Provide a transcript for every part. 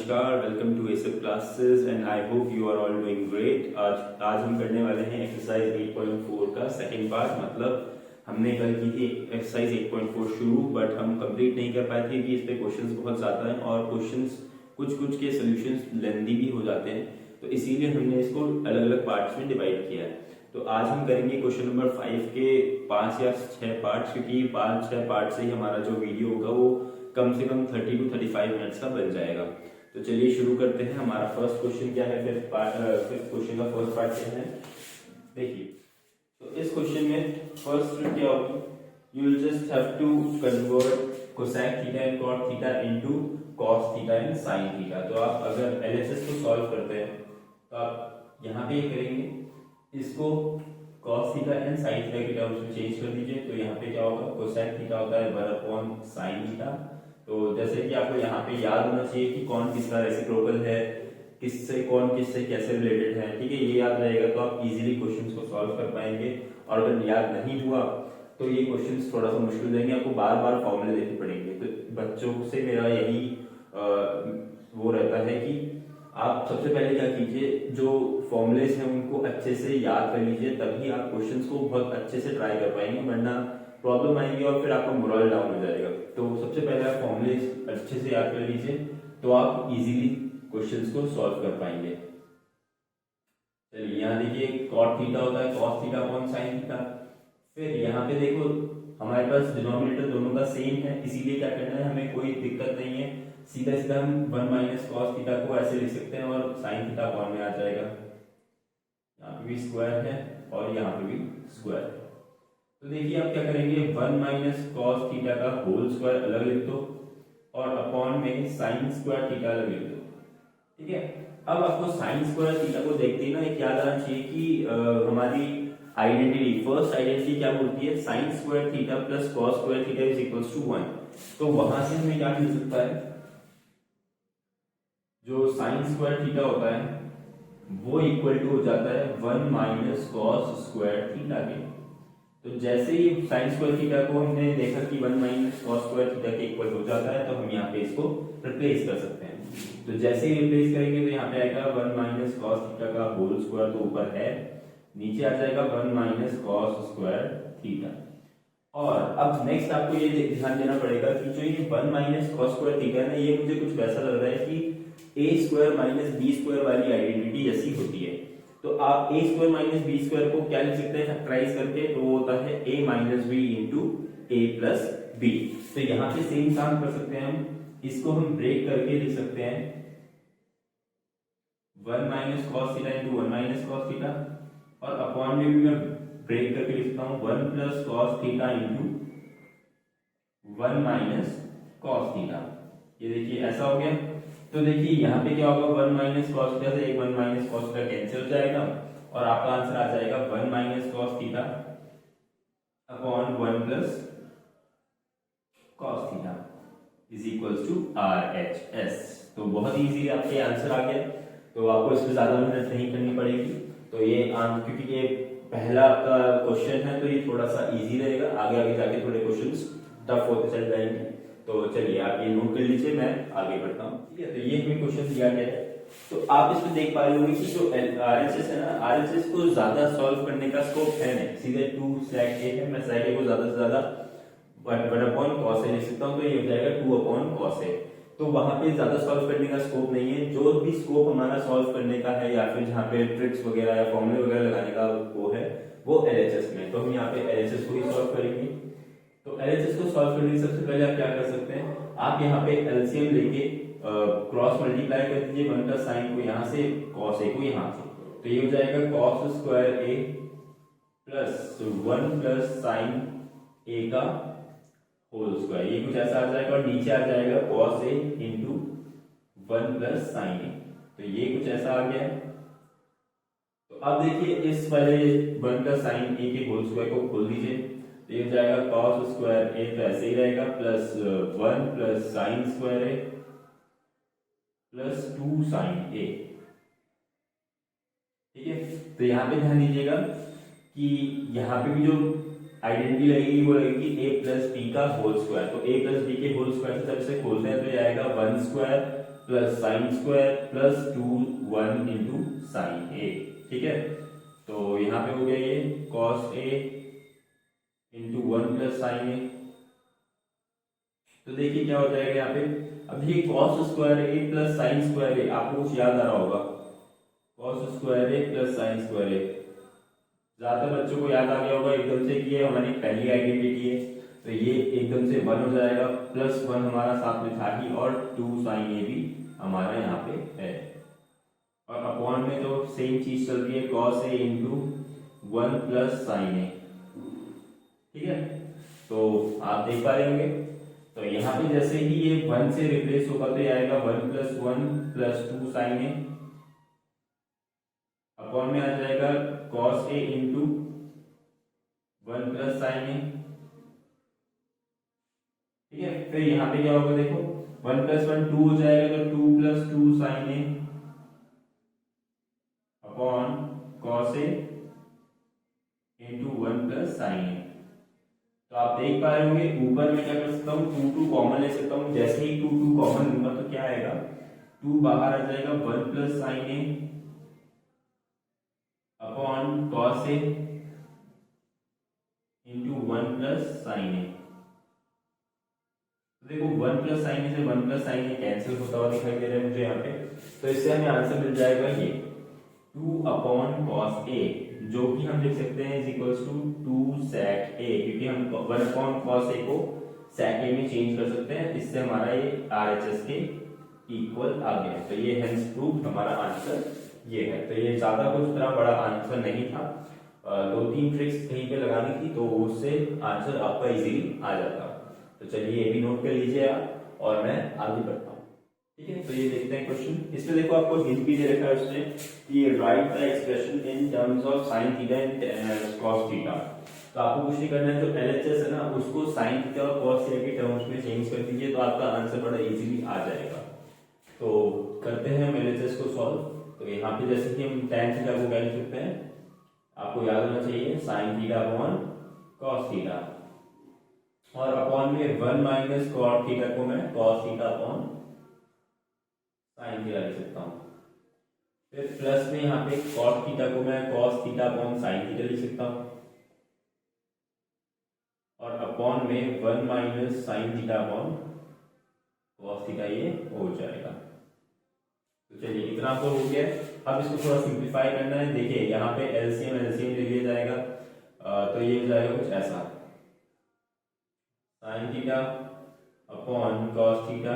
नमस्कार, welcome to SF classes and I hope you are all doing great. आज हम करने वाले हैं एक्सरसाइज 8.4 का सेकंड पार्ट। मतलब हमने कल की थी एक्सरसाइज 8.4 शुरू, बट हम कंप्लीट नहीं कर पाए थे क्योंकि इस पे क्वेश्चंस बहुत ज़्यादा हैं और क्वेश्चंस कुछ के सॉल्यूशंस लेंदी भी हो जाते हैं, तो इसीलिए हमने इसको अलग अलग पार्ट्स में डिवाइड किया है। तो आज हम करेंगे क्वेश्चन नंबर 5 के 5 या 6 पार्ट्स, क्योंकि 5-6 पार्ट से ही हमारा जो वीडियो होगा वो कम से कम 30 to 35 मिनट्स का बन जाएगा। तो चलिए शुरू करते हैं। हमारा फर्स्ट क्वेश्चन क्या है, फिफ्थ क्वेश्चन का फर्स्ट पार्ट क्या है, देखिए। तो इस क्वेश्चन में फर्स्ट क्या होगी, you will just have to convert cosec theta and cot theta into cos theta and sine theta. तो आप अगर एलएचएस को सॉल्व करते हैं तो आप यहाँ पे करेंगे, इसको cos theta and sin theta के टर्म्स में चेंज कर दीजिए। तो यहाँ पे क्या होगा, कोसेक थीटा होता है 1/sin थीटा। तो जैसे कि आपको यहाँ पे याद होना चाहिए कि कौन किसका रेसिप्रोकल है, किससे कौन किससे कैसे रिलेटेड है, ठीक है। ये याद रहेगा तो आप इजीली क्वेश्चंस को सॉल्व कर पाएंगे। और अगर याद नहीं हुआ तो ये क्वेश्चंस थोड़ा सा मुश्किल रहेंगे, आपको बार बार फॉर्मूले देने पड़ेंगे। तो बच्चों से मेरा यही वो रहता है कि आप सबसे पहले क्या कीजिए, जो फॉर्मुलेस हैं उनको अच्छे से याद कर लीजिए, तभी आप क्वेश्चंस को बहुत अच्छे से ट्राई कर पाएंगे, वरना प्रॉब्लम आएगी और फिर आपका मोरल डाउन हो जाएगा। तो सबसे पहले आप फॉर्मुलेस अच्छे से याद कर लीजिए, तो आप इजीली क्वेश्चंस को सॉल्व कर पाएंगे। चलिए यहाँ देखिए, कॉट थीटा होता है cos theta upon sin theta. फिर यहाँ पे देखो हमारे पास डिनोमिनेटर दोनों का सेम है, इसीलिए क्या करना है, हमें कोई दिक्कत नहीं है, सीधा सीधा हम 1 माइनस कॉस थीटा को ऐसे लिख सकते हैं और साइन थीटा अपॉन में आ जाएगा। यहाँ पे भी स्क्वायर है और यहाँ पे भी स्क्वायर है। तो देखिए आप क्या करेंगे, 1 माइनस कॉस थीटा का होल स्क्वायर अलग लिख दो और अपॉन में साइन स्क्वायर थीटा अलग लिख दो, ठीक है। अब आपको साइन स्क्वायर थीटा को देखते ही ना एक याद आना चाहिए कि हमारी आइडेंटिटी, फर्स्ट आइडेंटिटी क्या बोलती है, sine square theta plus cos square theta is equals to 1। तो वहां से हमें क्या मिल सकता है, जो साइन स्क्वायर थीटा होता है वो इक्वल टू हो जाता है 1 माइनस कॉस स्क्वायर थीटा के। तो जैसे ही साइन स्क्वायर थीटा को हमने देखा कि 1 माइनस कॉस स्क्वायर थीटा के इक्वल हो जाता है, तो हम यहाँ पे इसको रिप्लेस कर सकते हैं। तो जैसे ही रिप्लेस करेंगे तो यहाँ पे आएगा 1 माइनस कॉस थीटा का होल स्क्वायर, तो ऊपर है, नीचे आ जाएगा 1 माइनस कॉस स्क्वायर थीटा। और अब नेक्स्ट आपको ये ध्यान देना पड़ेगा कि जो ये 1 माइनस कॉस स्क्वायर थीटा है ना, ये मुझे कुछ वैसा लग रहा है कि ए स्क्वायर माइनस बी स्क्वायर वाली आइडेंटिटी जैसी होती है। तो आप ए स्क्वायर माइनस बी स्क्वायर को क्या लिख सकते हैं, फैक्टराइज करके, तो वो होता है ए माइनस बी इंटू ए प्लस बी। तो यहाँ पे सेम काम कर सकते हैं हम, इसको हम ब्रेक करके लिख सकते हैं 1 minus cos theta into 1 minus cos theta, और अपॉन में भी मैं ब्रेक करके लिखता हूँ 1 plus cos theta into 1 minus cos theta. ये देखिए ऐसा हो गया। तो देखिए यहाँ पे क्या होगा, 1 माइनस कॉस थीटा से एक 1 माइनस कॉस थीटा कैंसिल हो जाएगा और आपका आंसर आ जाएगा 1 minus cos theta upon 1 plus cos theta is equals to RHS। तो बहुत इजी आपके आंसर आ गया, तो आपको इसमें ज्यादा मेहनत नहीं करनी पड़ेगी। तो ये क्योंकि ये पहला आपका क्वेश्चन है तो ये थोड़ा सा इजी रहेगा, आगे आगे जाके थोड़े क्वेश्चंस टफ होते चल जाएंगे। तो चलिए आप ये नोट कर लीजिए, मैं आगे बढ़ता हूँ, ठीक है। तो ये हमें क्वेश्चन दिया गया है, तो आप इसमें देख पा रहे होंगे कि जो RHS है ना, RHS को ज्यादा सॉल्व करने का स्कोप है नहीं, सीधे 2 स्लैश ए है, मैं स्लैश ए को ज्यादा से ज्यादा 1 अपॉन कॉस ए लिख सकता हूँ, तो ये हो जाएगा 2 अपॉन कॉस ए। तो वहां पे ज्यादा सॉल्व करने का स्कोप नहीं है, जो भी स्कोप हमारा सॉल्व करने का है या फिर जहाँ पे ट्रिक्स वगैरह या फॉर्मूले वगैरह लगाने का वो है, वो LHS में। तो हम यहाँ पे LHS को ही सॉल्व करेंगे। तो LHS को सॉल्व करने से सबसे पहले आप क्या कर सकते हैं, आप यहाँ पे एलसीएम लेके क्रॉस मल्टीप्लाई कर दीजिए 1 प्लस साइन को यहाँ से, कॉस ए को यहाँ से, तो ये हो जाएगा cos square A plus 1 plus sine ए का होल स्क्वायर, ये कुछ ऐसा आ जाएगा, और नीचे आ जाएगा cos A into 1 plus sine A, तो ये कुछ ऐसा आ गया। तो अब देखिए इस वाले 1 प्लस साइन ए के होल स्क्वायर को खोल दीजिए, तो ये हो जाएगा कॉस स्क्वायर ए, तो ऐसे ही रहेगा, plus 1 plus sine square A plus 2 sign A, ठीक है। तो यहाँ पे ध्यान दीजिएगा कि यहाँ पे भी जो आइडेंटिटी लगेगी वो लगेगी a प्लस बी का होल स्क्वायर। तो a प्लस बी के होल स्क्वायर से जब इसे खोलते हैं तो ये आएगा 1 square plus sine square plus 1 into sine A. ठीक है, तो यहाँ पे हो गया ये cos A into 1 plus sine A. तो देखिए क्या हो जाएगा यहाँ पे, अब ये cos square A plus sine square A, आपको कुछ याद आ रहा होगा, cos square A plus sine square ए, ज्यादातर बच्चों को याद आ गया होगा एकदम से कि ये हमारी पहली आइडेंटिटी है, तो ये एकदम से 1 हो जाएगा, प्लस 1 हमारा साथ में था ही, और 2 साइन ए भी हमारा यहाँ पे है, और अपॉन में तो सेम चीज चल रही है, cos A into 1 plus sine A. ठीक है, तो आप देख पा रहे होंगे, तो यहाँ पे जैसे ही ये 1 से रिप्लेस होगा तो ये आएगा 1 प्लस 1 प्लस 2 साइन ए, अपॉन में आ जाएगा cos A into 1 plus sine A. ठीक है, फिर यहाँ पे क्या होगा देखो, 1 प्लस 1 2 हो जाएगा, तो 2 plus 2 sign A upon cos A into 1 plus sine A. तो आप देख पा रहे होंगे ऊपर में क्या कर सकता हूँ, 2 कॉमन ले सकता हूँ, जैसे ही 2 कॉमन लूंगा तो क्या आएगा, 2 बाहर आ जाएगा, 1 plus sine A upon cos A into 1 plus sine ए। देखो 1 प्लस साइन ए से 1 प्लस साइन ए कैंसिल होता हुआ दिखाई दे रहा है मुझे यहाँ पे, तो इससे हमें आंसर मिल जाएगा ये 2 अपॉन कॉस ए, जो कि हम लिख सकते हैं इज इक्वल्स टू 2 सेक ए, क्योंकि हम 1 अपॉन कॉस ए को सेक ए में चेंज कर सकते हैं, इससे हमारा ये RHS के इक्वल आ गया, तो ये हेंस प्रूव हमारा आंसर ये है। तो ये ज्यादा कुछ इतना बड़ा आंसर नहीं था, 2-3 ट्रिक्स कहीं पे लगानी थी, तो उससे आंसर आपका इजीली आ जाता। तो चलिए ये भी नोट कर लीजिए आप, और मैं आगे बढ़ता हूँ। ठीक है, तो ये देखते हैं क्वेश्चन, इसमें देखो आपको हिंट भी दे रखा है उसने कि right the expression in terms of sine theta and cos theta. तो आपको कुछ नहीं करना है, जो LHS है ना उसको साइन थीटा और कॉस थीटा के टर्म्स में चेंज कर दीजिए, तो आपका आंसर बड़ा इजीली आ जाएगा। तो करते हैं हम LHS को सॉल्व। तो यहाँ पे जैसे कि हम tan थीटा को क्या लिख सकते हैं, आपको याद होना चाहिए sign theta upon cos theta, और अपॉन में 1 माइनस कॉट थीटा को मैं cos theta upon sine theta लिख सकता हूँ, फिर प्लस में यहाँ पे कॉट थीटा को मैं cos theta upon sine theta लिख सकता हूँ, और अपॉन में 1 minus sine theta upon cos theta, ये हो जाएगा। तो चलिए इतना तो हो गया, अब इसको थोड़ा सिंप्लीफाई करना है। देखिए यहाँ पे एलसीएम ले लिया जाएगा, तो ये हो जाएगा कुछ ऐसा, sign theta upon cos theta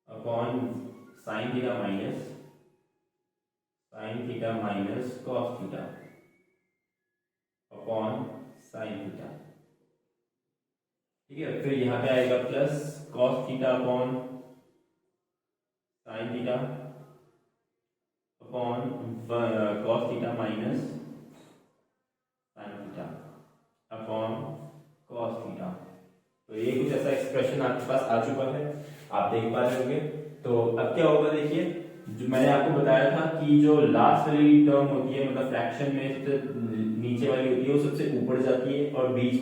upon sine theta minus cos theta upon sine theta. ठीक है, फिर यहाँ पे आएगा plus cos theta upon sine theta upon cos theta minus sine theta upon cos theta. तो ये कुछ ऐसा एक्सप्रेशन आपके पास आ चुका है, आप देख पा रहे होंगे। तो अब क्या होगा, देखिए जो मैंने आपको बताया था कि जो लास्ट वाली टर्म होती है, मतलब फ्रैक्शन में नीचे वाली होती है वो सबसे ऊपर जाती है, और बीच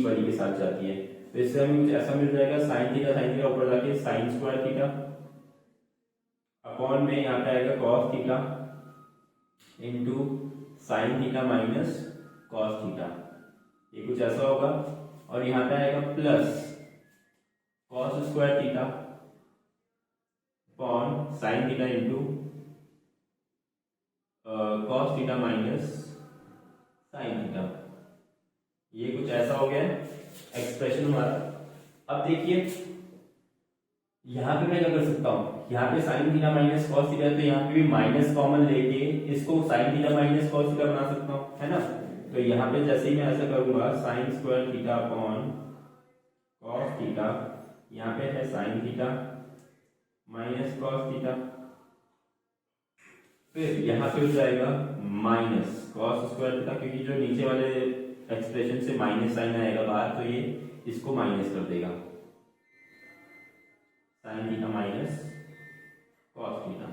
वाली के साथ जाती है। तो इससे हमें कुछ ऐसा मिल जाएगा, साइन थीटा ऊपर जाके साइन स्क्वायर थीटा अपॉन में यहाँ पे आएगा cos theta into sign theta minus cos theta, ये कुछ ऐसा होगा। और यहाँ पे आएगा plus cos square theta upon sine theta into cos theta minus sine theta, ये कुछ ऐसा हो गया एक्सप्रेशन हमारा। अब देखिए यहाँ पे मैं क्या कर सकता हूँ, यहाँ पे sign theta minus cos theta, तो यहाँ पे भी माइनस कॉमन लेके इसको sign theta minus cos theta बना सकता हूँ, है ना। तो यहाँ पे जैसे ही मैं ऐसा करूंगा, sign square theta upon cos theta, यहाँ पे है sign theta minus cos theta, फिर यहाँ पे हो जाएगा माइनस कॉस स्क्वायर थीटा, क्योंकि जो नीचे वाले एक्सप्रेशन से माइनस साइन आएगा बाहर, तो ये इसको माइनस कर देगा, sign theta minus cos theta.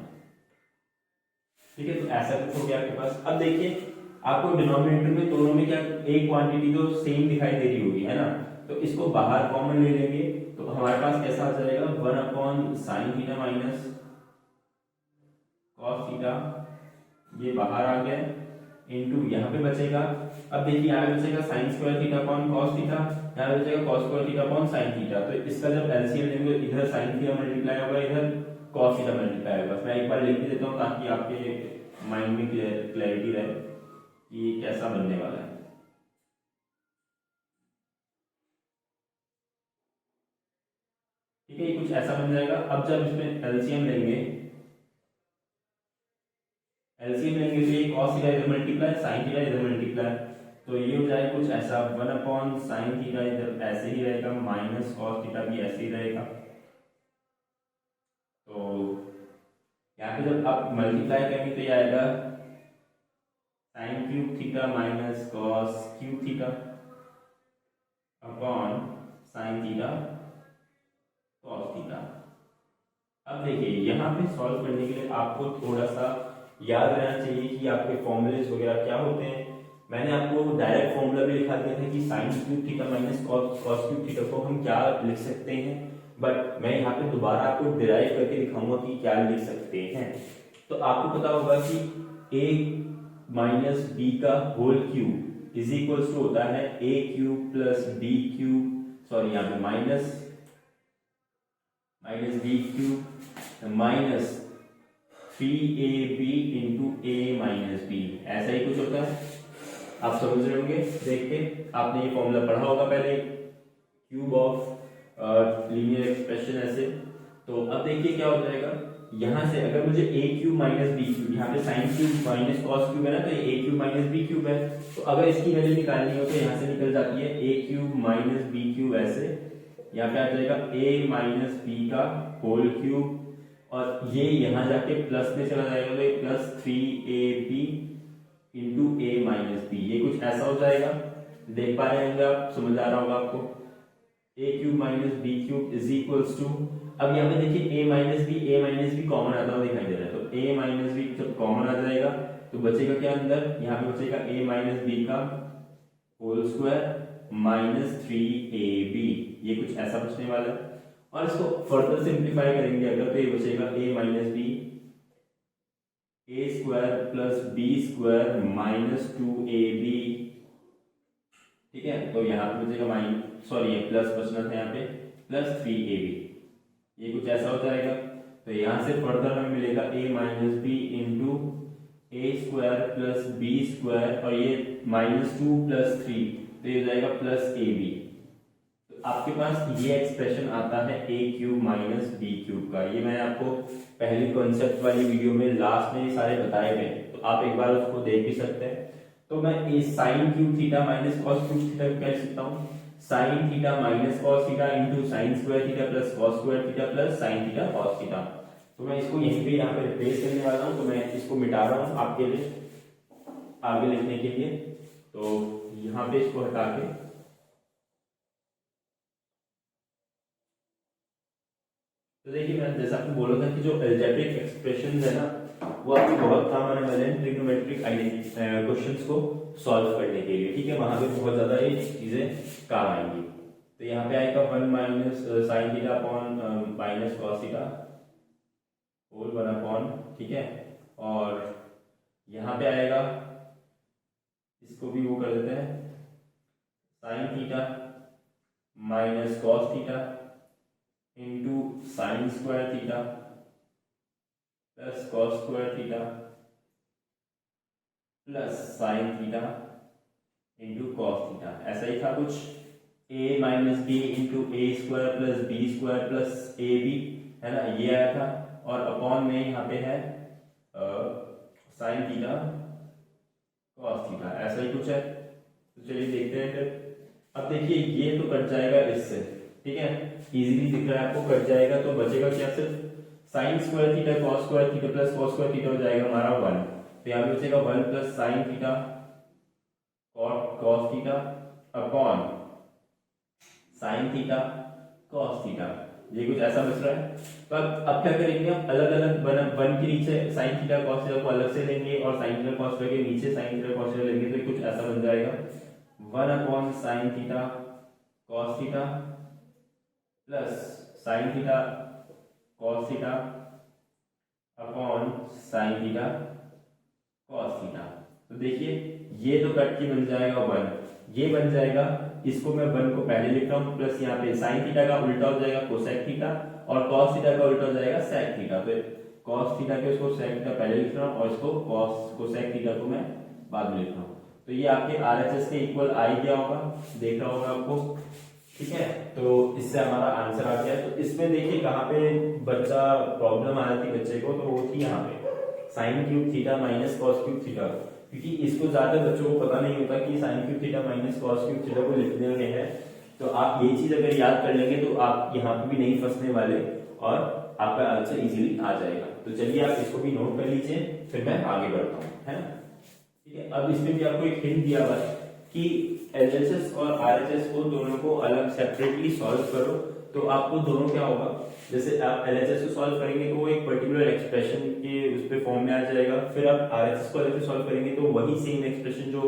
ठीक है, तो ऐसा कुछ हो गया आपके पास। अब देखिए आपको डिनोमिनेटर में दोनों में क्या एक क्वांटिटी तो सेम दिखाई दे रही होगी, है ना। तो इसको बाहर कॉमन ले लेंगे तो हमारे पास कैसा आ जाएगा 1/sin theta minus cos theta, ये बाहर आ गया इनटू यहाँ पे बचेगा। अब देखिए यहाँ पे बचेगा sin square theta upon cos theta, यहाँ पे बचेगा cos square theta upon sin theta. तो इसका जब एलसीएम लेंगे तो इधर sin थीटा मल्टीप्लाई होगा, इधर cos थीटा मल्टीप्लाई होगा। मैं एक बार लिख देता हूँ ताकि आपके माइंड में क्लैरिटी रहे कि कैसा बनने वाला है। ठीक है, ये कुछ ऐसा बन जाएगा। अब जब इसमें एलसीएम लेंगे तो ये cos थीटा इधर मल्टीप्लाई, sin थीटा इधर मल्टीप्लाई, तो ये हो जाएगा कुछ ऐसा 1/sin थीटा इधर ऐसे ही रहेगा माइनस cos थीटा भी ऐसे ही रहेगा। तो यहाँ पे जब आप मल्टीप्लाई करेंगे तो ये आएगा sin cube theta minus cos cube theta upon sin theta cos theta. अब देखिए यहाँ पे सॉल्व करने के लिए आपको थोड़ा सा याद रहना चाहिए कि आपके फॉर्मूलेज वगैरह क्या होते हैं। मैंने आपको डायरेक्ट फॉर्मूला भी लिखा दिया था कि sin cube theta minus cos cube theta को हम क्या लिख सकते हैं, बट मैं यहाँ पे दोबारा आपको डिराइव करके दिखाऊंगा कि क्या लिख सकते हैं। तो आपको पता होगा कि a माइनस बी का whole cube is equals to होता है a cube plus b cube, sorry यहाँ पे minus b cube minus 3ab into a minus b, ऐसा ही कुछ होता है। आप समझ रहे होंगे देख के, आपने ये फॉर्मूला पढ़ा होगा पहले, क्यूब ऑफ लीनियर एक्सप्रेशन ऐसे। तो अब देखिए क्या हो जाएगा, यहाँ से अगर मुझे a cube minus b cube, यहाँ पे sin cube minus cos cube है ना, तो ये a cube minus b cube है। तो अगर इसकी वैल्यू निकालनी हो तो यहाँ से निकल जाती है a cube minus b cube, ऐसे यहाँ पे आ जाएगा a माइनस बी का होल क्यूब, और ये यहाँ जाके प्लस में चला जाएगा तो ये plus 3ab into a minus b, ये कुछ ऐसा हो जाएगा। देख पा रहे होंगे आप, समझ आ रहा होगा आपको। a cube minus b cube is equals to, अब यहाँ पे देखिए a माइनस बी कॉमन आता हुआ दिखाई दे रहा है, तो a माइनस बी जब कॉमन आ जाएगा तो बचेगा क्या अंदर, यहाँ पे बचेगा a माइनस बी का होल स्क्वायर माइनस 3ab, ये कुछ ऐसा बचने वाला है। और इसको फर्दर सिंप्लीफाई करेंगे अगर तो ये बचेगा a minus b a square plus b square minus 2ab, ठीक है। तो यहाँ पे बचेगा सॉरी ये प्लस बचना था यहाँ पे प्लस 3ab, ये कुछ ऐसा हो जाएगा। तो यहाँ से फर्दर हमें मिलेगा a minus b into a square plus b square, और ये माइनस 2 प्लस 3, तो ये हो जाएगा प्लस ab। तो आपके पास ये एक्सप्रेशन आता है a cube minus b cube का। ये मैंने आपको पहली कॉन्सेप्ट वाली वीडियो में लास्ट में ये सारे बताए गए, तो आप एक बार उसको देख भी सकते हैं। तो मैं ये sine cube theta minus cos cube theta को क्या लिख सकता हूँ, sign theta minus cos theta into sine square theta plus cos square theta plus sine theta cos theta. तो मैं इसको यहीं पे यहाँ पे रिप्लेस करने वाला हूँ, तो मैं इसको मिटा रहा हूँ आपके लिए आगे लिखने के लिए। तो यहाँ पे इसको हटा के, तो देखिए मैं जैसा आपको बोला था कि जो अलजेब्रिक एक्सप्रेशंस है ना, वो आपको बहुत काम आने वाले हैं ट्रिग्नोमेट्रिक क्वेश्चंस को सॉल्व करने के लिए, ठीक है। वहां पे बहुत ज्यादा ये चीजें काम आएंगी। तो यहाँ पे आएगा 1 minus sine theta upon minus cos theta whole 1 upon, ठीक है। और यहाँ पे आएगा, इसको भी वो कर देते हैं, sine theta minus cos theta into sine square theta plus cos square theta plus sine theta into cos theta. ऐसा ही था कुछ, a minus b into a square plus b square plus a b, है ना, ये आया था। और अपॉन में यहाँ पे है साइन थीटा कॉस थीटा, ऐसा ही कुछ है। तो चलिए देखते हैं फिर। अब देखिए ये तो कट जाएगा इससे, ठीक है, इजीली दिख रहा है आपको, कट जाएगा। तो बचेगा क्या, सिर्फ sign square theta cos square theta plus cos square theta हो जाएगा हमारा 1। तो यहाँ पे बचेगा 1 plus sine theta cos theta upon sine theta cos theta, ये कुछ ऐसा बच रहा है। तो अब क्या करेंगे, हम अलग अलग वन के नीचे साइन थीटा कॉस थीटा को अलग से लेंगे और साइन थीटा कॉस थीटा के नीचे साइन थीटा कॉस थीटा लेंगे, तो कुछ ऐसा बन जाएगा 1 upon sine theta cos theta plus sine theta cos theta upon sine theta cos theta. तो देखिए ये तो कट के बन जाएगा 1, ये बन जाएगा, इसको मैं 1 को पहले लिख रहा हूँ, प्लस यहाँ पे साइन थीटा का उल्टा हो जाएगा कोसेक थीटा और कॉस थीटा का उल्टा हो जाएगा सेक थीटा। तो कॉस थीटा के उसको सेक थीटा पहले लिख रहा हूँ और इसको कॉस कोसेक थीटा को मैं बाद में लिख रहा हूँ। तो ये आपके RHS के इक्वल आई क्या होगा, देख रहा होगा आपको, ठीक है। तो इससे हमारा आंसर आ गया। तो इसमें देखिए कहाँ पे बच्चा प्रॉब्लम आ रही थी बच्चे को, तो वो थी यहाँ पे sine cube theta minus cos cube theta, क्योंकि इसको ज्यादा बच्चों को पता नहीं होता कि sine cube theta minus cos cube theta को लिखने में है। तो आप ये चीज अगर याद कर लेंगे तो आप यहाँ पे भी नहीं फंसने वाले और आपका आंसर इजीली आ जाएगा। तो चलिए आप इसको भी नोट कर लीजिए, फिर मैं आगे बढ़ता हूँ, है ना। ठीक है, अब इसमें भी आपको एक हिंट दिया हुआ है कि LHS और RHS को दोनों को अलग सेपरेटली सॉल्व करो। तो आपको दोनों क्या होगा, जैसे आप LHS को सॉल्व करेंगे तो वो एक पर्टिकुलर एक्सप्रेशन के उस पे फॉर्म में आ जाएगा, फिर आप RHS को अलग से सॉल्व करेंगे तो वही सेम एक्सप्रेशन जो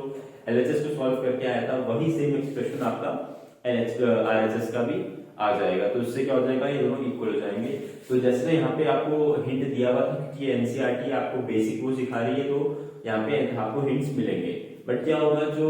LHS को सॉल्व करके आया था वही सेम एक्सप्रेशन आपका RHS का भी आ जाएगा। तो इससे क्या हो जाएगा, ये दोनों इक्वल हो जाएंगे। तो जैसे यहाँ पे आपको हिंट दिया हुआ था क्योंकि NCERT आपको बेसिक वो सिखा रही है, तो यहाँ पे आपको हिंट्स मिलेंगे। बट क्या होगा, जो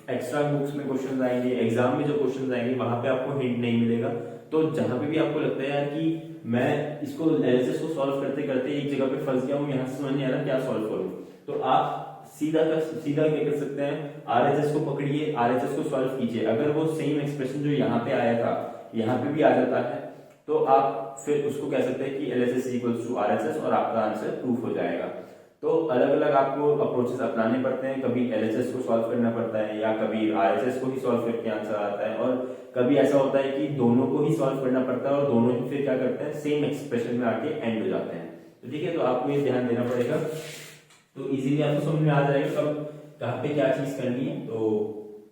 एक्स्ट्रा बुक्स में क्वेश्चन आएंगे, एग्जाम में जो क्वेश्चन आएंगे वहां पे आपको हिंट नहीं मिलेगा। तो जहां पे भी आपको लगता है यार कि मैं इसको एनालिसिस को सॉल्व करते करते एक जगह पे फंस गया हूँ, यहाँ से समझ नहीं आ रहा क्या सॉल्व करूँ, तो आप सीधा क्या कर सकते हैं, RHS को पकड़िए, RHS को सॉल्व कीजिए। अगर वो सेम एक्सप्रेशन जो यहाँ पे आया था यहाँ पे भी आ जाता है तो आप फिर उसको कह सकते हैं कि LHS इक्वल्स टू RHS और आपका आंसर प्रूफ हो जाएगा। तो अलग अलग आपको अप्रोचेस अपनाने पड़ते हैं, कभी LHS को सॉल्व करना पड़ता है या कभी RHS को ही सॉल्व करके आंसर आता है, और कभी ऐसा होता है कि दोनों को ही सॉल्व करना पड़ता है और दोनों ही फिर क्या करते हैं, सेम एक्सप्रेशन में आके एंड हो जाते हैं। तो ठीक है, तो आपको ये ध्यान देना पड़ेगा, तो इजीली आपको समझ में आ जाएगा कब कहाँ पे क्या चीज करनी है। तो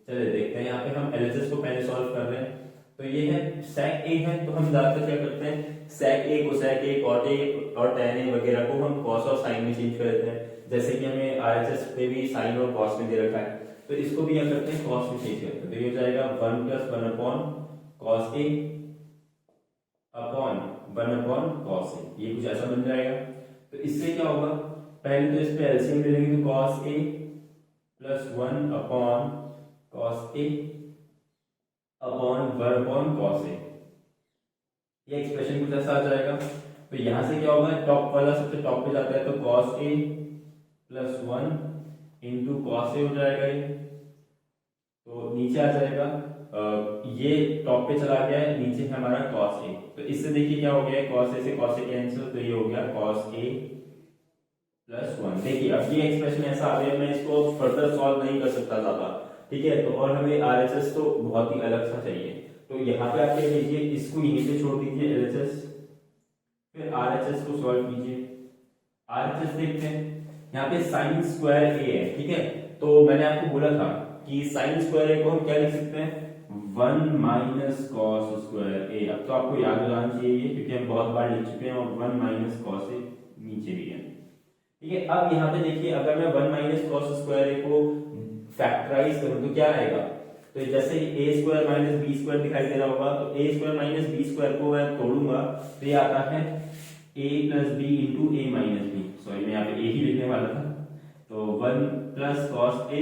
चलिए देखते हैं, यहाँ पे हम LHS को पहले सॉल्व कर रहे हैं। तो ये है sec a है, तो हम ज्यादातर क्या करते हैं, sec a cosec a cot a और tan a वगैरह को हम cos और sin में चेंज कर देते हैं। जैसे कि हमें RHS पे भी sin और cos में दे रखा है, तो इसको भी क्या करते हैं, cos में चेंज करते हैं। तो ये हो जाएगा 1 + 1 upon cos a upon 1 upon cos a, ये कुछ ऐसा बन जाएगा। तो इससे क्या होगा, पहले तो इस पे एलसीएम ले लेंगे, तो cos a + 1 upon cos a upon 1 upon cos a, ये एक्सप्रेशन कुछ ऐसा आ जाएगा। तो यहां से क्या होगा, टॉप वाला सबसे टॉप पे जाता है, तो cos a + 1 into cos a हो जाएगा ये, तो नीचे आ जाएगा, ये टॉप पे चला गया है, नीचे है हमारा cos a। तो इससे देखिए क्या हो गया, cos a से cos a कैंसिल, तो ये हो गया cos a + 1। देखिए अब ये एक्सप्रेशन ऐसा आ गया, मैं इसको फर्दर सॉल्व नहीं कर सकता ज्यादा, ठीक है। तो और हमें RHS तो बहुत ही अलग सा चाहिए, तो यहाँ पे आप क्या कीजिए, इसको यहीं पे छोड़ दीजिए LHS, फिर RHS को सॉल्व कीजिए। RHS देखते हैं, यहाँ पे sin स्क्वायर a है, ठीक है। तो मैंने आपको बोला था कि sin स्क्वायर a को हम क्या लिख सकते हैं, 1 - cos स्क्वायर a। अब तो आपको याद हो जाना चाहिए ये, क्योंकि हम बहुत बार लिख चुके हैं, और 1 - cos a नीचे भी है, ठीक है। अब यहाँ पे देखिए, अगर मैं 1 - cos स्क्वायर a को फैक्टराइज करूं तो क्या आएगा, तो जैसे a² - b² दिखाई दे रहा होगा, तो a² - b² को मैं तोड़ूंगा तो ये आता है a + b into a - b, sorry मैं यहाँ पे a ही लिखने वाला था, तो 1 + cos a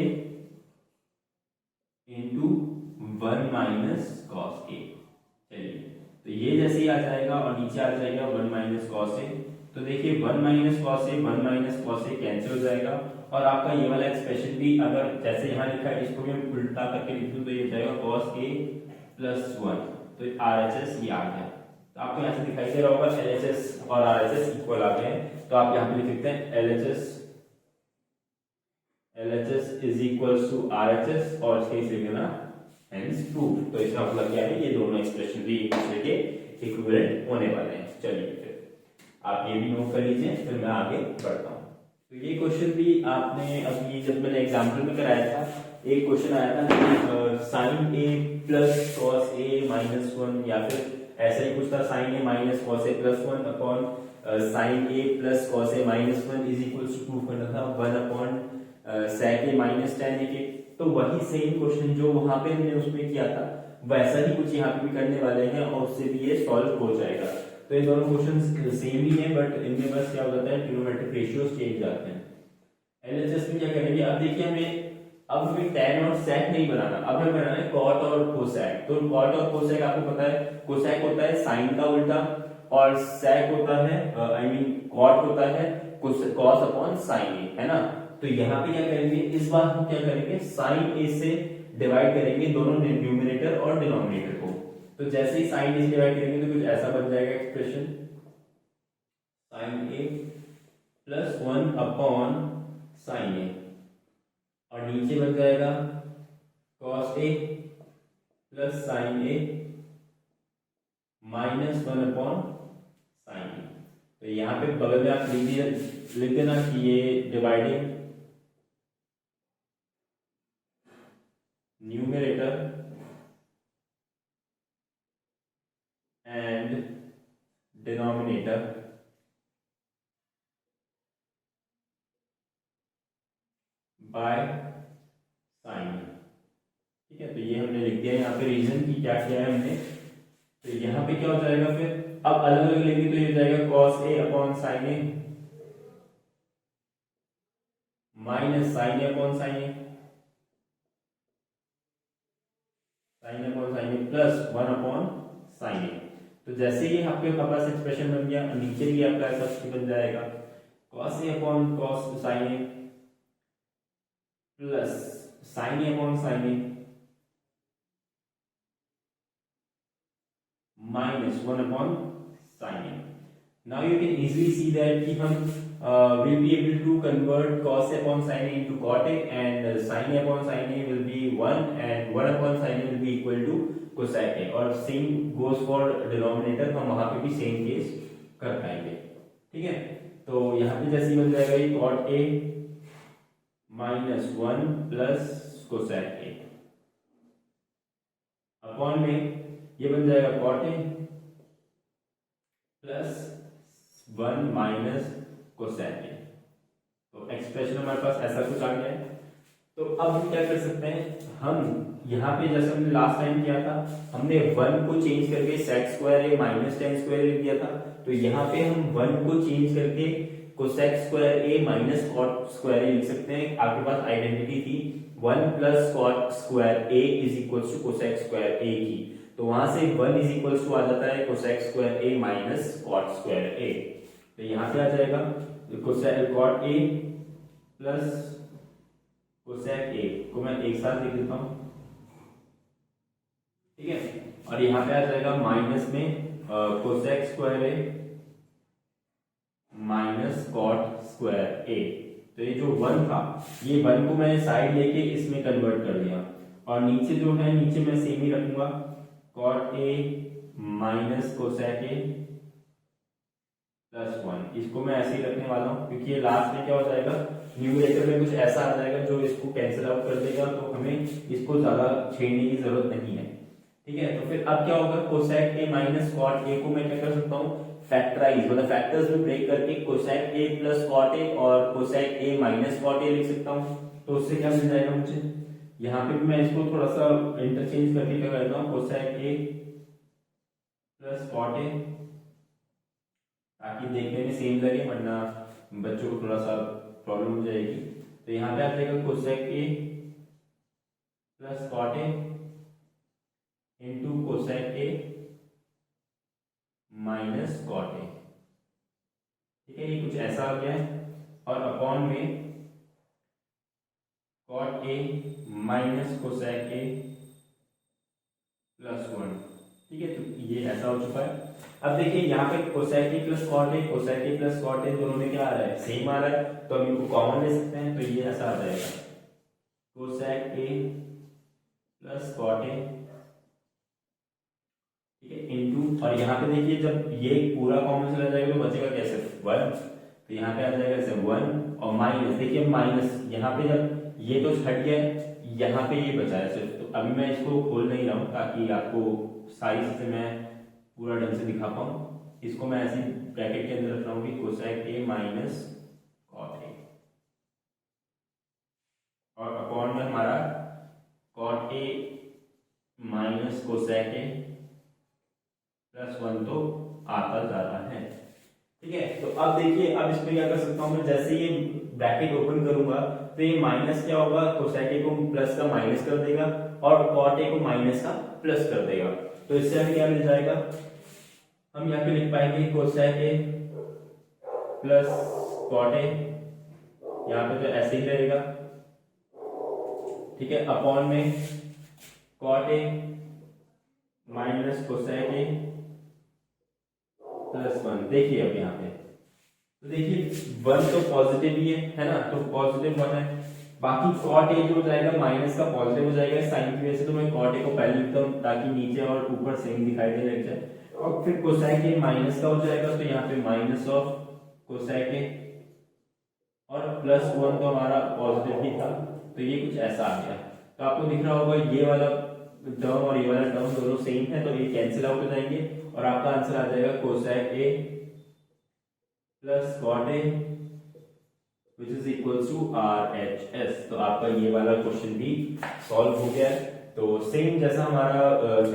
into 1 - cos a। चलिए, तो ये जैसे ही आ जाएगा और नीचे आ जाएगा 1 - cos a, तो देखिए 1 - cos a 1 - cos a cancel हो जाएगा, और आपका ये वाला एक्सप्रेशन भी अगर जैसे यहाँ लिखा है इसको भी हम उल्टा करके लिख दूं तो ये हो जाएगा cos a + 1, तो RHS ये आ गया। तो आपको यहाँ से दिखाई दे रहा होगा LHS और RHS इक्वल आ गए, तो आप यहाँ पे लिख सकते हैं LHS is equals to RHS, और इसके इसे लिखना हेंस प्रूफ। तो इसका मतलब क्या है, ये दोनों एक्सप्रेशन भी एक दूसरे के इक्विवेलेंट होने वाले हैं। चलिए फिर आप ये भी नोट कर लीजिए, फिर मैं आगे बढ़ता हूँ। तो ये क्वेश्चन भी आपने अभी जब मैंने एग्जाम्पल में कराया था, एक क्वेश्चन आया था कि sin a + cos a - 1, या फिर ऐसा ही कुछ था sin a - cos a + 1 upon sin a + cos a - 1 is equals to proof करना था 1 upon sec a - tan a के। तो वही सेम क्वेश्चन जो वहां पे हमने उसमें किया था, वैसा ही कुछ यहाँ पे भी करने वाले हैं और उससे भी ये सॉल्व हो जाएगा। तो ये दोनों क्वेश्चन सेम ही है, बट इनमें बस क्या हो जाता है, ट्रिग्नोमेट्रिक रेशियोज चेंज जाते हैं। एलएचएस में क्या करेंगे, अब देखिए हमें tan और sec नहीं बनाना, अब हमें बनाना है cot और cosec। तो cot और cosec आपको पता है, cosec होता है sin का उल्टा और sec होता है cot होता है cos अपॉन sin a, है ना। तो यहाँ पे क्या करेंगे, इस बार हम क्या करेंगे, sin a से डिवाइड करेंगे दोनों न्यूमरेटर और डिनोमिनेटर को। तो जैसे ही sin a से डिवाइड करेंगे तो कुछ ऐसा बन जाएगा expression, sin a plus 1 upon sin a, और नीचे बन जाएगा cos a plus sin a minus 1 upon sin a। तो यहाँ पे बगल में आप लिख देना कि ये dividing numerator and denominator by sine. ठीक है, तो ये हमने लिख दिया यहाँ पे रीजन की क्या किया है हमने। तो यहाँ पे क्या हो जाएगा, फिर अब अलग अलग लेंगे तो ये हो जाएगा cos a upon sin a minus sin a upon sin a, sin a upon sin a plus 1 upon sin a। तो जैसे ही आपके पास एक्सप्रेशन बन गया, नीचे भी आपका ऐसा बन जाएगा cos a upon cos sin a plus sin a upon sin a minus 1 upon sin a. Now you can easily see that कि हम will be able to convert cos a upon sin a into cot a, and sin a upon sin a will be 1 and 1 upon sin a will be equal to cosec a, और same goes for denominator, हम वहां पे भी same case कर पाएंगे। ठीक है, तो यहाँ पे जैसे बन जाएगा ये cot a minus 1 plus cosec a upon में ये बन जाएगा cot a plus 1 minus cosec a। तो एक्सप्रेशन हमारे पास ऐसा कुछ आ गया है। तो अब हम क्या कर सकते हैं, हम यहाँ पे जैसे हमने लास्ट टाइम किया था, हमने 1 को चेंज करके sec square a minus tan square लिख दिया था। तो यहाँ पे हम 1 को चेंज करके cosec square a minus cot square a लिख सकते हैं। आपके पास आइडेंटिटी थी 1 plus cot square a is equal to cosec square a की, तो वहां से 1 इज इक्वल टू आ जाता है cosec square a minus cot square a। तो यहाँ पे आ जाएगा cot a plus cosec a को मैं एक साथ लिख देता हूँ। ठीक है, और यहाँ पे आ जाएगा माइनस में cosec square a minus cot square a। तो ये जो 1 था, ये 1 को मैंने साइड लेके इसमें कन्वर्ट कर दिया, और नीचे जो है, नीचे मैं सेम ही रखूंगा cot a minus cosec a plus 1, इसको मैं ऐसे ही रखने वाला हूँ क्योंकि ये लास्ट में क्या हो जाएगा, न्यूमरेटर में कुछ ऐसा आ जाएगा जो इसको कैंसिल आउट कर देगा, तो हमें इसको ज्यादा छेड़ने की जरूरत नहीं है। ठीक है, तो फिर अब क्या होगा, cosec a minus cot a को मैं क्या कर सकता हूँ, फैक्टराइज मतलब फैक्टर्स में ब्रेक करके cosec a plus cot a और cosec a minus cot a लिख सकता हूँ। तो उससे क्या मिल जाएगा मुझे, यहाँ पे भी मैं इसको थोड़ा सा इंटरचेंज करके क्या करता हूँ, cosec a plus cot a, ताकि देखने में सेम लगे, वरना बच्चों को थोड़ा सा प्रॉब्लम हो जाएगी। तो यहाँ पे आ जाएगा cosec a plus cot a into cosec a minus cot a। ठीक है, ये कुछ ऐसा आ गया है, और अपॉन में cot a minus cosec a plus 1। ठीक है, तो ये ऐसा हो चुका है। अब देखिए यहाँ पे cosec a plus cot a, cosec a plus cot a दोनों में क्या आ रहा है, सेम आ रहा है, तो हम इनको कॉमन ले सकते हैं। तो ये ऐसा आ जाएगा cosec a plus cot a, ठीक है, इनटू, और यहाँ पे देखिए जब ये पूरा कॉमन चला जाएगा तो बचेगा कैसे, 1, तो यहाँ पे आ जाएगा ऐसे 1 और माइनस, देखिए माइनस यहाँ पे जब ये तो हट गया, यहाँ पे ये बचा है सिर्फ। तो अभी मैं इसको खोल नहीं रहा हूँ ताकि आपको साइज से मैं पूरा ढंग से दिखा पाऊँ। इसको मैं ऐसे ब्रैकेट के अंदर रख रहा हूँ कि cosec a minus cot a, और अपॉन में हमारा cot a minus minus cosec a plus 1 तो आता जा रहा है। ठीक है, तो अब देखिए, अब इसमें क्या कर सकता हूं मैं, जैसे ये ब्रैकेट ओपन करूंगा तो ये माइनस क्या होगा, कोसेक ए को प्लस का माइनस कर देगा और कॉट ए को माइनस का प्लस कर देगा। तो इससे हमें क्या मिल जाएगा, हम यहाँ पे लिख पाएंगे cosec a plus cot a, यहाँ पे तो ऐसे ही रहेगा। ठीक है, अपॉन में cot a minus cosec a plus 1। देखिए अब यहाँ पे तो देखिए 1 तो पॉजिटिव ही है ना, तो पॉजिटिव 1 है। बाकी कॉट ए जो हो जाएगा माइनस का पॉजिटिव हो जाएगा साइन की वजह से, तो मैं कॉट ए को पहले लिखता हूँ ताकि नीचे और ऊपर सेम दिखाई देने लग जाए। और फिर कोसेक ए माइनस का हो जाएगा, तो यहाँ पे माइनस ऑफ कोसेक ए और प्लस 1 तो हमारा पॉजिटिव ही था, तो ये कुछ ऐसा आ गया। तो आपको दिख रहा होगा ये वाला टर्म और ये वाला टर्म दोनों सेम है, तो ये कैंसिल आउट हो जाएंगे और आपका आंसर आ जाएगा cosec a plus cot a which is equals to RHS। तो आपका ये वाला क्वेश्चन भी सॉल्व हो गया है। तो सेम जैसा हमारा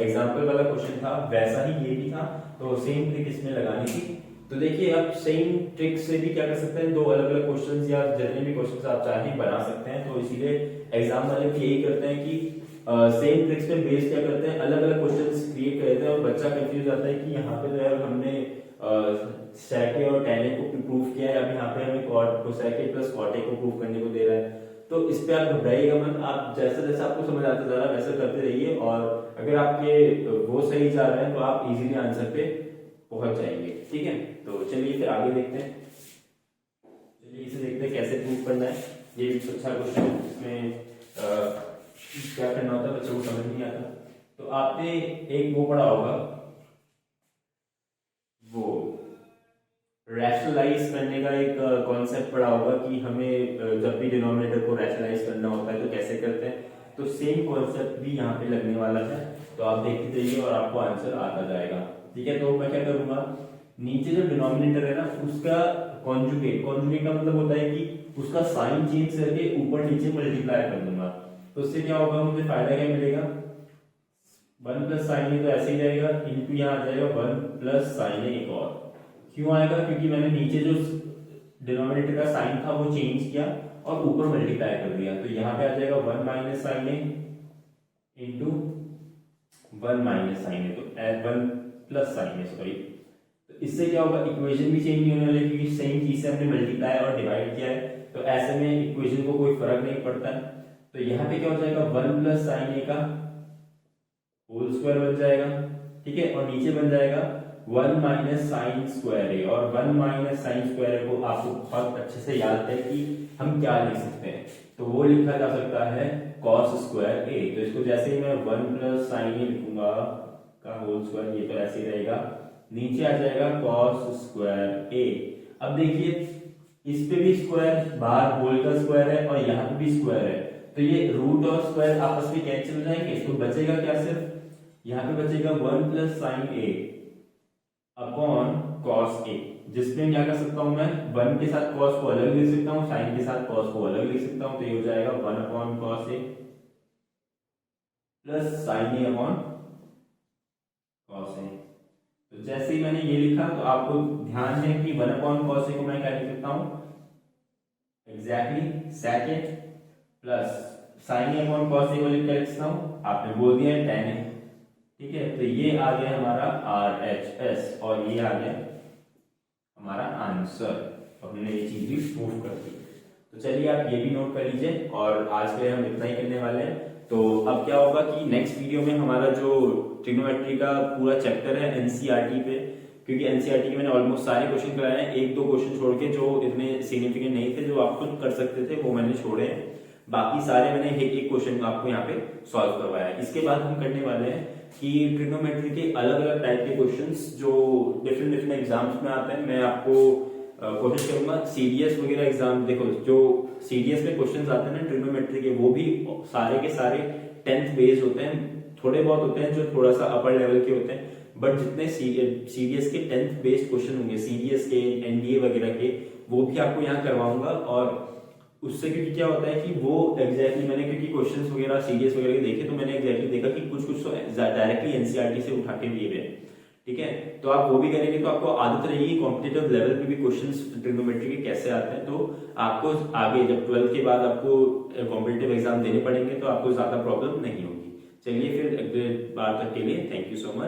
एग्जांपल वाला क्वेश्चन था वैसा ही ये भी था, तो सेम ट्रिक इसमें लगानी थी। तो देखिए अब सेम ट्रिक से भी क्या कर सकते हैं, दो अलग अलग क्वेश्चंस या जितने भी क्वेश्चंस आप चाहें बना सकते हैं। तो इसीलिए एग्जाम वाले भी यही करते हैं कि सेम ट्रिक्स पे बेस क्या करते हैं, अलग अलग क्वेश्चंस क्रिएट करते हैं और बच्चा कंफ्यूज आता है कि यहाँ पे जो है हमने सेक ए और tan ए को प्रूफ किया है, अब यहाँ पे हमें cosec a plus cot a को प्रूफ करने को दे रहा है। तो इस पे आप घबराइएगा मत, आप जैसा जैसा आपको समझ आता जा रहा है वैसा करते रहिए, और अगर आपके वो सही जा रहे हैं तो आप इजीली आंसर पे पहुंच जाएंगे। ठीक है, तो चलिए फिर आगे देखते हैं। चलिए इसे देखते हैं कैसे प्रूफ करना है। ये भी अच्छा क्वेश्चन है, इसमें क्या करना होता है बच्चों को समझ नहीं आता। तो आपने एक वो पढ़ा होगा, वो रैशनलाइज करने का एक कॉन्सेप्ट पढ़ा होगा कि हमें जब भी डिनोमिनेटर को रैशनलाइज करना होता है तो कैसे करते हैं। तो सेम कॉन्सेप्ट भी यहाँ पे लगने वाला है, तो आप देखते जाइए और आपको आंसर आता जाएगा। ठीक है, तो मैं क्या करूंगा, नीचे जो डिनोमिनेटर है ना उसका कॉन्जुगेट, कॉन्जुगेट का मतलब होता है कि उसका साइन चेंज करके ऊपर नीचे मल्टीप्लाई कर दूंगा। तो उससे क्या होगा, मुझे फायदा क्या मिलेगा, 1 प्लस साइन ए तो ऐसे ही रहेगा, इंटू यहाँ आ जाएगा 1 प्लस साइन ए एक और। क्यों आएगा, क्योंकि मैंने नीचे जो डिनोमिनेटर का साइन था वो चेंज किया और ऊपर मल्टीप्लाई कर दिया। तो यहाँ पे आ जाएगा 1 minus sign A into 1 minus sign A, तो 1 प्लस साइन ए, सॉरी। तो इससे क्या होगा, इक्वेशन भी चेंज नहीं होने वाली क्योंकि सेम चीज से हमने मल्टीप्लाई और डिवाइड किया है, तो ऐसे में इक्वेशन को कोई फर्क नहीं पड़ता है। तो यहाँ पे क्या हो जाएगा, 1 प्लस साइन ए का होल स्क्वायर बन जाएगा। ठीक है, और नीचे बन जाएगा 1 माइनस साइन स्क्वायर ए, और 1 माइनस साइन स्क्वायर को आपको बहुत अच्छे से याद है कि हम क्या लिख सकते हैं, तो वो लिखा जा सकता है cos स्क्वायर ए। तो इसको जैसे ही मैं 1 प्लस साइन ए लिखूंगा का होल स्क्वायर, ये तो ऐसे ही रहेगा, नीचे आ जाएगा cos स्क्वायर ए। अब देखिए इस पे भी स्क्वायर, बाहर होल का स्क्वायर है और यहाँ पे भी स्क्वायर है, तो ये रूट और स्क्वायर आपस में कैंसिल हो जाएंगे। तो बचेगा क्या, सिर्फ यहाँ पे बचेगा 1 plus sine A upon cos A, जिसमें क्या कर सकता हूं मैं, 1 के साथ कॉस को अलग लिख सकता हूं, साइन के साथ कॉस को अलग लिख सकता हूं। तो ये हो जाएगा 1 upon cos A plus sine A upon cos A. तो जैसे ही मैंने ये लिखा तो आपको ध्यान है कि 1 अपॉन कॉस ए को मैं क्या लिख सकता हूं, exactly second plus sine A upon cos A को लिख सकता हूं, आपने बोल दिया है tan ए। ठीक है, तो ये आ गया हमारा RHS और ये आ गया हमारा आंसर, हमने ये चीज भी प्रूफ कर दी। तो चलिए आप ये भी नोट कर लीजिए, और आज के हम इतना ही करने वाले हैं। तो अब क्या होगा कि नेक्स्ट वीडियो में हमारा जो ट्रिग्नोमेट्री का पूरा चैप्टर है एनसीईआरटी पे, क्योंकि एनसीईआरटी के मैंने ऑलमोस्ट सारे क्वेश्चन कराए हैं, एक दो क्वेश्चन छोड़ के जो इतने सिग्निफिकेंट नहीं थे, जो आप खुद कर सकते थे वो मैंने छोड़े हैं, बाकी सारे मैंने एक एक क्वेश्चन आपको यहाँ पे सॉल्व करवाया है। इसके बाद हम करने वाले हैं कि ट्रिग्नोमेट्री के अलग अलग टाइप के क्वेश्चंस जो डिफरेंट एग्जाम्स में आते हैं, मैं आपको कोशिश करूंगा सीडीएस वगैरह एग्जाम, देखो जो सीडीएस में क्वेश्चंस आते हैं ना ट्रिग्नोमेट्री के, वो भी सारे के सारे 10th बेस्ड होते हैं, थोड़े बहुत होते हैं जो थोड़ा सा अपर लेवल के होते हैं, बट जितने सीडीएस के 10th बेस्ड क्वेश्चन होंगे, सीडीएस के, एनडीए वगैरह के, वो भी आपको यहाँ करवाऊंगा। और उससे क्योंकि क्या होता है कि वो एग्जैक्टली मैंने क्योंकि क्वेश्चंस वगैरह सीरियस वगैरह देखे, तो मैंने एग्जैक्टली देखा कि कुछ कुछ तो डायरेक्टली एनसीईआरटी से उठा के दिए हुए हैं। ठीक है, तो आप वो भी करेंगे तो आपको आदत रहेगी कॉम्पिटिटिव लेवल पे भी क्वेश्चंस ट्रिग्नोमेट्री के कैसे आते हैं, तो आपको आगे जब 12th के बाद आपको कॉम्पिटिटिव एग्जाम देने पड़ेंगे तो आपको ज्यादा प्रॉब्लम नहीं होगी। चलिए फिर अगले बार तक के लिए थैंक यू सो मच।